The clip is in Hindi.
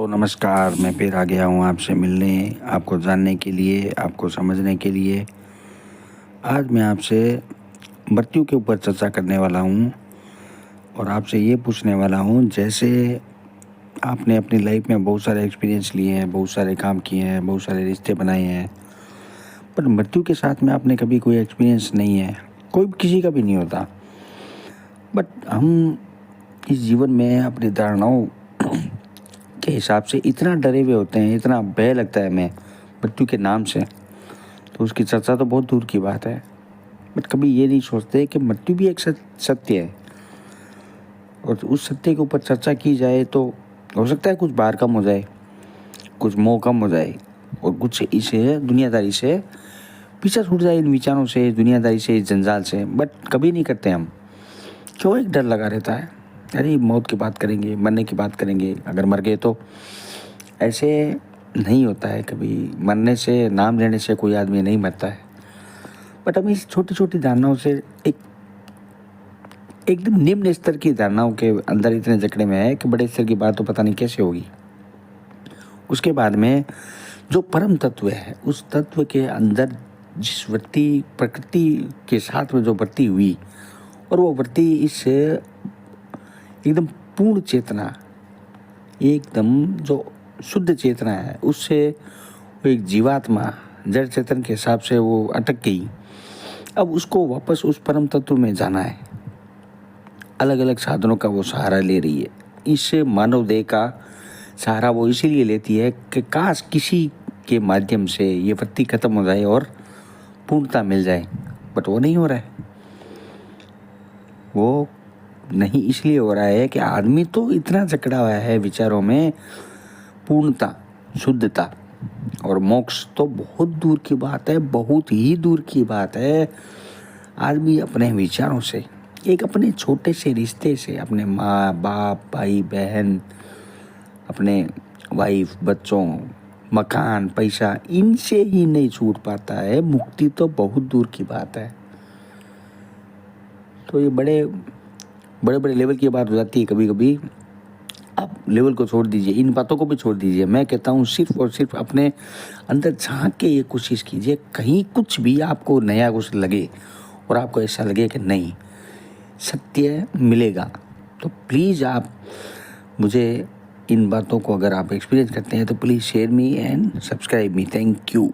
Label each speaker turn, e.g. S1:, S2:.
S1: तो नमस्कार, मैं फिर आ गया हूँ आपसे मिलने, आपको जानने के लिए, आपको समझने के लिए। आज मैं आपसे मृत्यु के ऊपर चर्चा करने वाला हूँ और आपसे ये पूछने वाला हूँ, जैसे आपने अपनी लाइफ में बहुत सारे एक्सपीरियंस लिए हैं, बहुत सारे काम किए हैं, बहुत सारे रिश्ते बनाए हैं, पर मृत्यु के साथ में आपने कभी कोई एक्सपीरियंस नहीं है। कोई किसी का भी नहीं होता। बट हम इस जीवन में अपनी धारणाओं के हिसाब से इतना डरे हुए होते हैं, इतना भय लगता है हमें मृत्यु के नाम से, तो उसकी चर्चा तो बहुत दूर की बात है। बट कभी ये नहीं सोचते कि मृत्यु भी एक सत्य है और उस सत्य के ऊपर चर्चा की जाए तो हो सकता है कुछ भार कम हो जाए, कुछ मोह कम हो जाए और कुछ इसे दुनियादारी से पीछा छूट जाए, इन विचारों से, दुनियादारी से, इस जंजाल से। बट कभी नहीं करते हम। क्यों? एक डर लगा रहता है, अरे मौत की बात करेंगे, मरने की बात करेंगे, अगर मर गए तो। ऐसे नहीं होता है कभी। मरने से, नाम लेने से कोई आदमी नहीं मरता है। बट हम इस छोटी छोटी धारणाओं से एकदम निम्न स्तर की धारणाओं के अंदर इतने जकड़े में है कि बड़े स्तर की बात तो पता नहीं कैसे होगी। उसके बाद में जो परम तत्व है, उस तत्व के अंदर जिस वृत्ति प्रकृति के साथ में जो वृत्ति हुई, और वो वृत्ति इस एकदम पूर्ण चेतना, एकदम जो शुद्ध चेतना है, उससे वो एक जीवात्मा जड़ चेतन के हिसाब से वो अटक गई। अब उसको वापस उस परम तत्व में जाना है। अलग अलग साधनों का वो सहारा ले रही है। इस मानव देह का सहारा वो इसीलिए लेती है कि काश किसी के माध्यम से ये वृत्ति खत्म हो जाए और पूर्णता मिल जाए। बट वो नहीं हो रहा है। वो नहीं इसलिए हो रहा है कि आदमी तो इतना जकड़ा हुआ है विचारों में। पूर्णता, शुद्धता और मोक्ष तो बहुत दूर की बात है, बहुत ही दूर की बात है। आदमी अपने विचारों से, एक अपने छोटे से रिश्ते से, अपने माँ बाप, भाई बहन, अपने वाइफ, बच्चों, मकान, पैसा, इनसे ही नहीं छूट पाता है। मुक्ति तो बहुत दूर की बात है। तो ये बड़े बड़े लेवल की बात हो जाती है कभी कभी। आप लेवल को छोड़ दीजिए, इन बातों को भी छोड़ दीजिए। मैं कहता हूँ सिर्फ और सिर्फ अपने अंदर झांक के ये कोशिश कीजिए, कहीं कुछ भी आपको नया कुछ लगे और आपको ऐसा लगे कि नहीं, सत्य मिलेगा, तो प्लीज़ आप मुझे इन बातों को, अगर आप एक्सपीरियंस करते हैं तो please share me and subscribe me. Thank you.